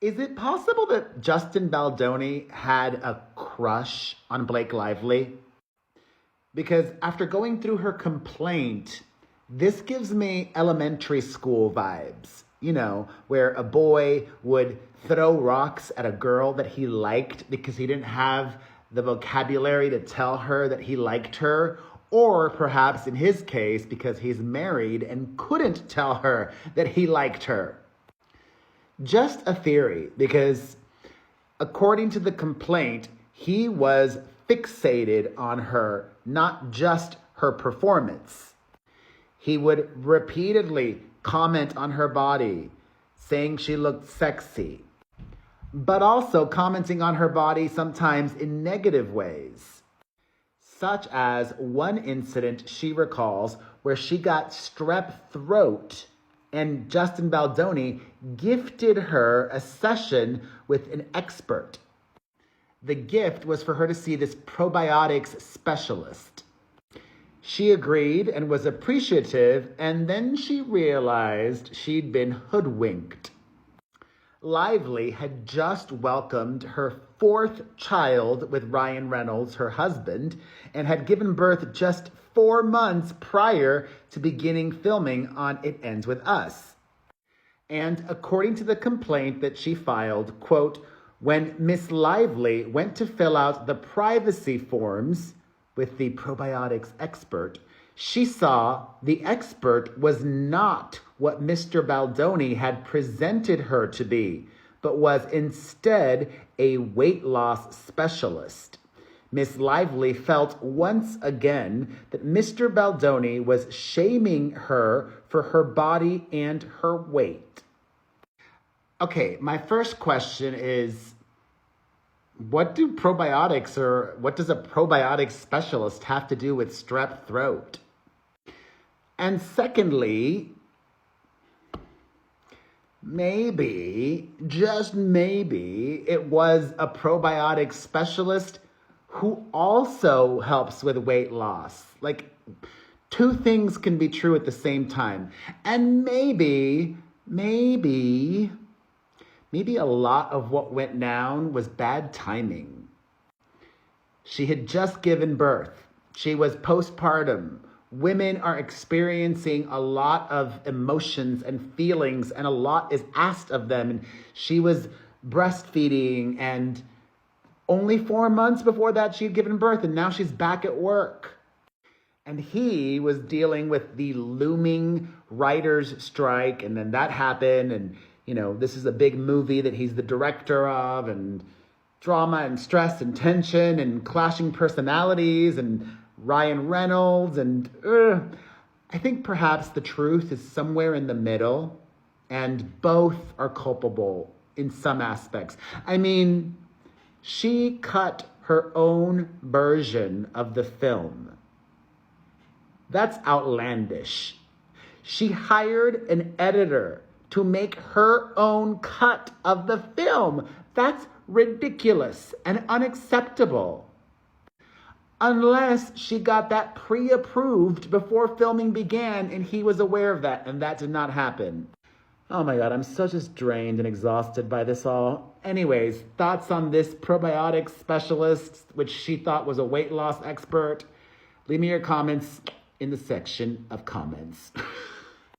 Is it possible that Justin Baldoni had a crush on Blake Lively? Because after going through her complaint, this gives me elementary school vibes. You know, where a boy would throw rocks at a girl that he liked because he didn't have the vocabulary to tell her that he liked her. Or perhaps in his case, because he's married and couldn't tell her that he liked her. Just a theory, because according to the complaint, he was fixated on her, not just her performance. He would repeatedly comment on her body, saying she looked sexy, but also commenting on her body sometimes in negative ways, such as one incident she recalls where she got strep throat and Justin Baldoni gifted her a session with an expert. The gift was for her to see this probiotics specialist. She agreed and was appreciative, and then she realized she'd been hoodwinked. Lively had just welcomed her fourth child with Ryan Reynolds, her husband, and had given birth just 4 months prior to beginning filming on It Ends With Us. And according to the complaint that she filed, quote, when Miss Lively went to fill out the privacy forms with the probiotics expert, she saw the expert was not what Mr. Baldoni had presented her to be, but was instead a weight loss specialist. Miss Lively felt once again that Mr. Baldoni was shaming her for her body and her weight. Okay, my first question is, what does a probiotic specialist have to do with strep throat? And secondly, maybe, just maybe, it was a probiotic specialist who also helps with weight loss. Like, two things can be true at the same time. And maybe a lot of what went down was bad timing. She had just given birth. She was postpartum. Women are experiencing a lot of emotions and feelings, and a lot is asked of them. And she was breastfeeding, and only 4 months before that she'd given birth, and now she's back at work. And he was dealing with the looming writers' strike, and then that happened, and you know, this is a big movie that he's the director of, and drama and stress and tension and clashing personalities and Ryan Reynolds. And I think perhaps the truth is somewhere in the middle, and both are culpable in some aspects. I mean, she cut her own version of the film. That's outlandish. She hired an editor to make her own cut of the film. That's ridiculous and unacceptable. Unless she got that pre-approved before filming began and he was aware of that, and that did not happen. Oh my God, I'm so just drained and exhausted by this all. Anyways, thoughts on this probiotic specialist, which she thought was a weight loss expert? Leave me your comments in the section of comments.